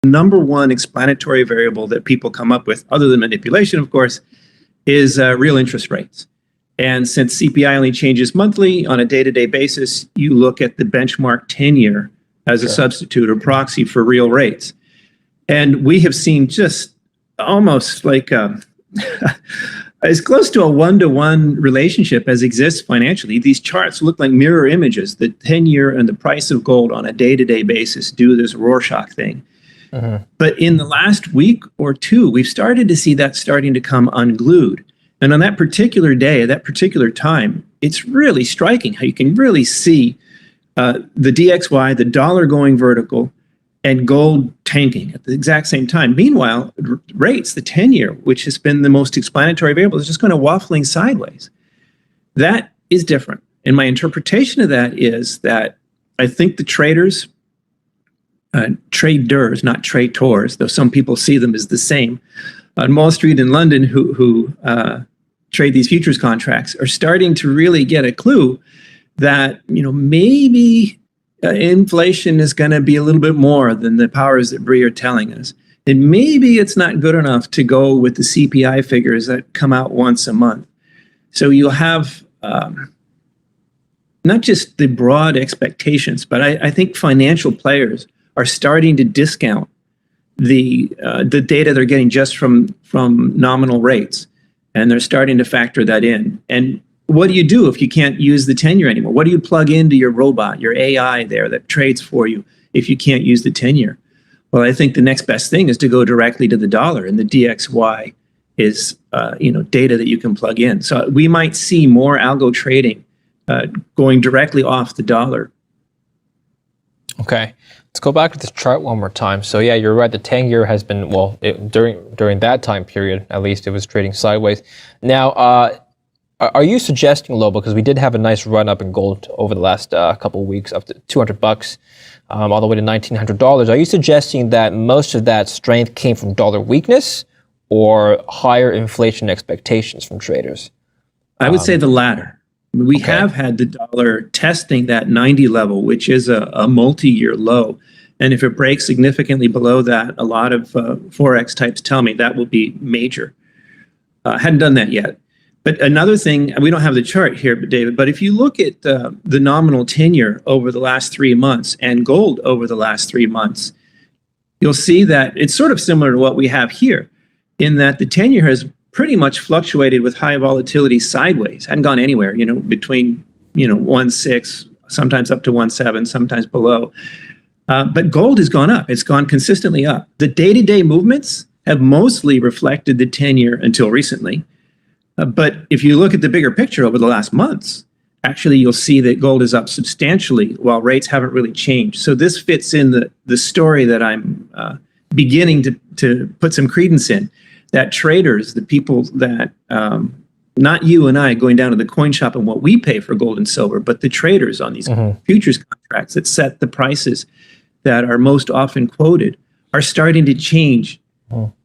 number one explanatory variable that people come up with, other than manipulation, of course, is real interest rates. And since CPI only changes monthly on a day-to-day basis, you look at the benchmark 10-year as a substitute or proxy for real rates. And we have seen just almost like as close to a one-to-one relationship as exists financially. These charts look like mirror images. The 10-year and the price of gold on a day-to-day basis do this Rorschach thing. But in the last week or two, we've started to see that starting to come unglued. And on that particular day, that particular time, it's really striking how you can really see the DXY, the dollar going vertical, and gold tanking at the exact same time. Meanwhile, rates, the 10-year, which has been the most explanatory variable, is just kind of waffling sideways. That is different. And my interpretation of that is that I think the traders, traders, not traders, though some people see them as the same, on Wall Street in London who trade these futures contracts are starting to really get a clue that, maybe inflation is going to be a little bit more than the powers that be are telling us. And maybe it's not good enough to go with the CPI figures that come out once a month. So you'll have not just the broad expectations, but I think financial players are starting to discount the data they're getting just from nominal rates. And they're starting to factor that in. And what do you do if you can't use the 10-year anymore? What do you plug into your robot, your AI there that trades for you if you can't use the 10-year? Well, I think the next best thing is to go directly to the dollar, and the DXY is data that you can plug in. So we might see more algo trading going directly off the dollar. Okay, let's go back to this chart one more time. So yeah, you're right. The 10-year has been, during that time period, at least, it was trading sideways. Now, are you suggesting, Lobo, because we did have a nice run up in gold over the last couple of weeks, up to $200, all the way to $1,900. Are you suggesting that most of that strength came from dollar weakness or higher inflation expectations from traders? I would say the latter. We have had the dollar testing that 90 level, which is a multi-year low. And if it breaks significantly below that, a lot of Forex types tell me that will be major. Hadn't done that yet. But another thing, we don't have the chart here, David, but if you look at the nominal 10-year over the last 3 months and gold over the last 3 months, you'll see that it's sort of similar to what we have here, in that the 10-year has pretty much fluctuated with high volatility sideways, hadn't gone anywhere, between 1.6, sometimes up to 1.7, sometimes below. But gold has gone up. It's gone consistently up. The day-to-day movements have mostly reflected the 10-year until recently. But if you look at the bigger picture over the last months, actually you'll see that gold is up substantially while rates haven't really changed. So this fits in the story that I'm beginning to put some credence in. That traders, the people that, not you and I going down to the coin shop and what we pay for gold and silver, but the traders on these futures contracts that set the prices that are most often quoted, are starting to change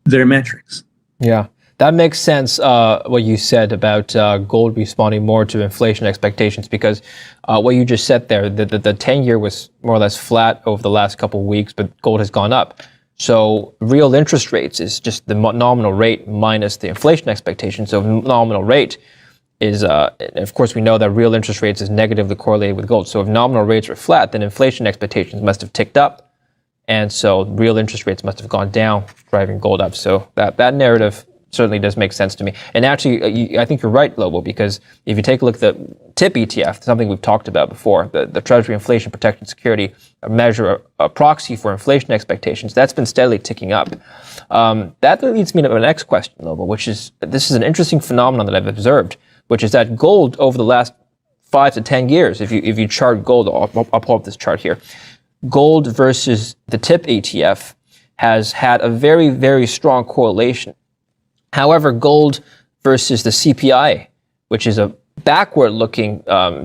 their metrics. Yeah, that makes sense, what you said about gold responding more to inflation expectations, because what you just said there, the 10-year was more or less flat over the last couple of weeks, but gold has gone up. So real interest rates is just the nominal rate minus the inflation expectation. So nominal rate is, of course, we know that real interest rates is negatively correlated with gold. So if nominal rates are flat, then inflation expectations must have ticked up. And so real interest rates must have gone down, driving gold up. So that narrative certainly does make sense to me. And actually, I think you're right, Lobo, because if you take a look at the TIP ETF, something we've talked about before, the Treasury Inflation Protection Security, a measure, a proxy for inflation expectations, that's been steadily ticking up. That leads me to my next question, Lobo, which is, this is an interesting phenomenon that I've observed, which is that gold over the last 5 to 10 years, if you chart gold, I'll pull up this chart here, gold versus the TIP ETF has had a very, very strong correlation. However, gold versus the CPI, which is a backward-looking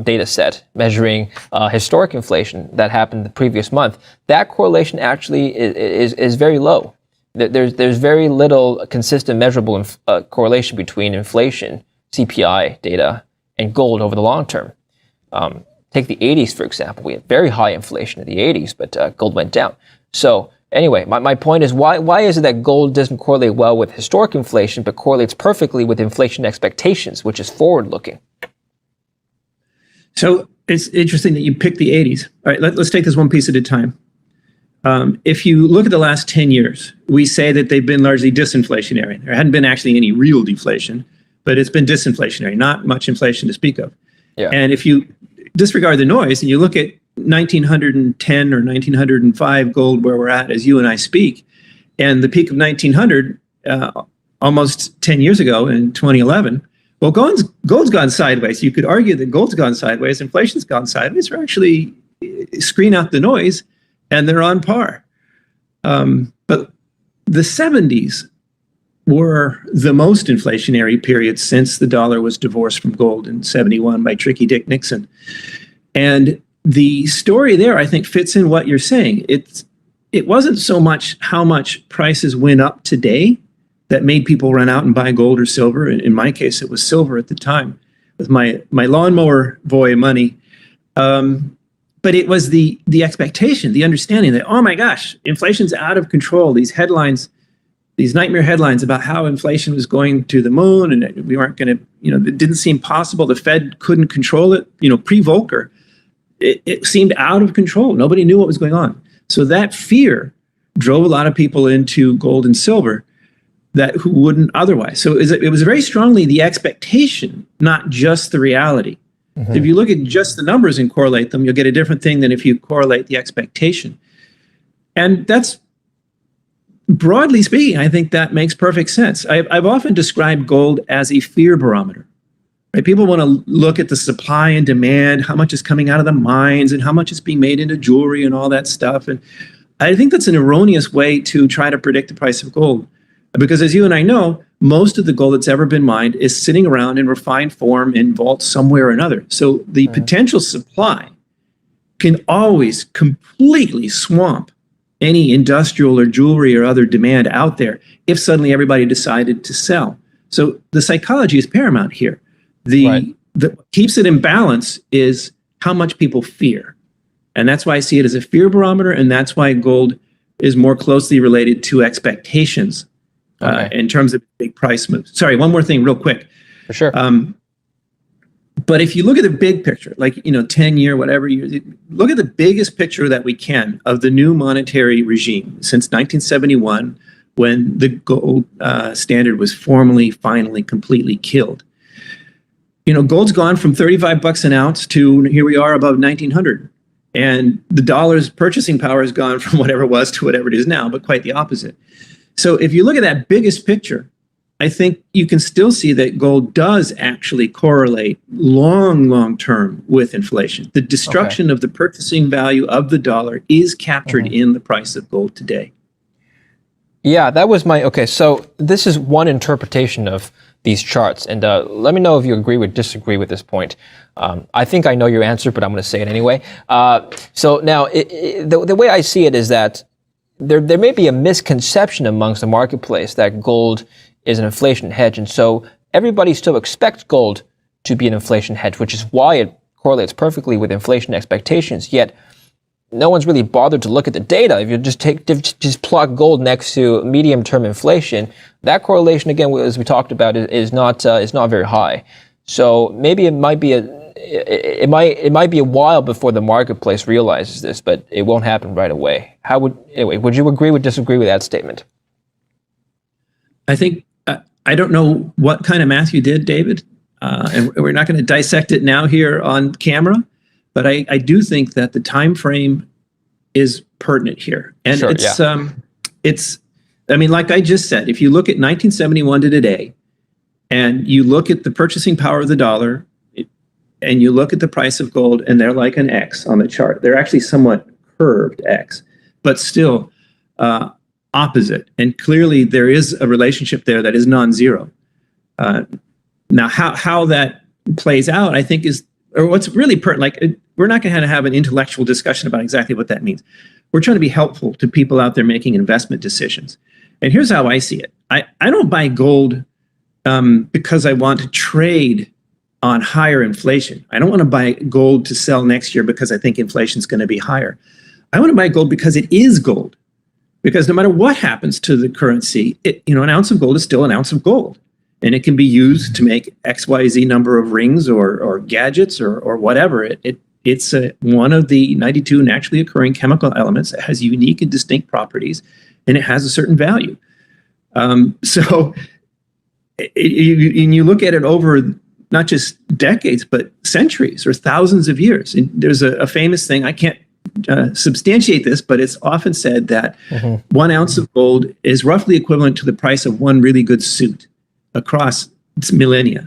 data set measuring historic inflation that happened the previous month, that correlation actually is very low. There's very little consistent measurable correlation between inflation, CPI data, and gold over the long term. Take the 80s, for example. We had very high inflation in the 80s, but gold went down. So Anyway, my point is, why is it that gold doesn't correlate well with historic inflation, but correlates perfectly with inflation expectations, which is forward-looking? So it's interesting that you picked the 80s. All right, let's take this one piece at a time. If you look at the last 10 years, we say that they've been largely disinflationary. There hadn't been actually any real deflation, but it's been disinflationary, not much inflation to speak of. Yeah. And if you disregard the noise and you look at 1910 or 1905 gold, where we're at as you and I speak, and the peak of 1900 almost 10 years ago in 2011, well, gold's gone sideways. You could argue that gold's gone sideways, inflation's gone sideways, or actually screen out the noise, and they're on par. But the 70s were the most inflationary period since the dollar was divorced from gold in 71 by Tricky Dick Nixon. And the story there, I think, fits in what you're saying. It wasn't so much how much prices went up today that made people run out and buy gold or silver. In my case, it was silver at the time with my lawnmower boy money. But it was the expectation, the understanding that, oh my gosh, inflation's out of control. These headlines, these nightmare headlines about how inflation was going to the moon and we weren't going to, it didn't seem possible. The Fed couldn't control it, pre-Volcker. It seemed out of control. Nobody knew what was going on. So that fear drove a lot of people into gold and silver who wouldn't otherwise. So it was very strongly the expectation, not just the reality. Mm-hmm. If you look at just the numbers and correlate them, you'll get a different thing than if you correlate the expectation. And that's, broadly speaking, I think that makes perfect sense. I've often described gold as a fear barometer. Right? People want to look at the supply and demand, how much is coming out of the mines and how much is being made into jewelry and all that stuff. And I think that's an erroneous way to try to predict the price of gold. Because as you and I know, most of the gold that's ever been mined is sitting around in refined form in vaults somewhere or another. So the potential supply can always completely swamp any industrial or jewelry or other demand out there if suddenly everybody decided to sell. So the psychology is paramount here. What keeps it in balance is how much people fear. And that's why I see it as a fear barometer, and that's why gold is more closely related to expectations in terms of big price moves. Sorry, one more thing real quick. For sure. But if you look at the big picture, like, 10-year, whatever, look at the biggest picture that we can of the new monetary regime since 1971, when the gold standard was finally, completely killed. Gold's gone from 35 bucks an ounce to here we are above 1900. And the dollar's purchasing power has gone from whatever it was to whatever it is now, but quite the opposite. So if you look at that biggest picture, I think you can still see that gold does actually correlate long term with inflation. The destruction of the purchasing value of the dollar is captured in the price of gold today. Yeah, that was so this is one interpretation of these charts, and let me know if you agree or disagree with this point. I think I know your answer, but I'm going to say it anyway. So now, the way I see it is that there may be a misconception amongst the marketplace that gold is an inflation hedge, and so everybody still expects gold to be an inflation hedge, which is why it correlates perfectly with inflation expectations, yet no one's really bothered to look at the data. If you just plot gold next to medium-term inflation, that correlation, again, as we talked about, is not very high. So maybe it might be a while before the marketplace realizes this, but it won't happen right away. Would you agree or disagree with that statement? I think I don't know what kind of math you did, David, and we're not going to dissect it now here on camera. But I do think that the time frame is pertinent here. And sure, like I just said, if you look at 1971 to today, and you look at the purchasing power of the dollar, and you look at the price of gold, and they're like an X on the chart. They're actually somewhat curved X, but still opposite. And clearly there is a relationship there that is non-zero. Now, how that plays out, I think, or what's really pertinent, we're not going to have an intellectual discussion about exactly what that means. We're trying to be helpful to people out there making investment decisions. And here's how I see it. I don't buy gold because I want to trade on higher inflation. I don't want to buy gold to sell next year because I think inflation is going to be higher. I want to buy gold because it is gold. Because no matter what happens to the currency, an ounce of gold is still an ounce of gold. And it can be used to make XYZ number of rings or gadgets or whatever. It's one of the 92 naturally occurring chemical elements that has unique and distinct properties, and it has a certain value. So you look at it over not just decades, but centuries or thousands of years. And there's a famous thing, I can't substantiate this, but it's often said that 1 ounce of gold is roughly equivalent to the price of one really good suit across millennia.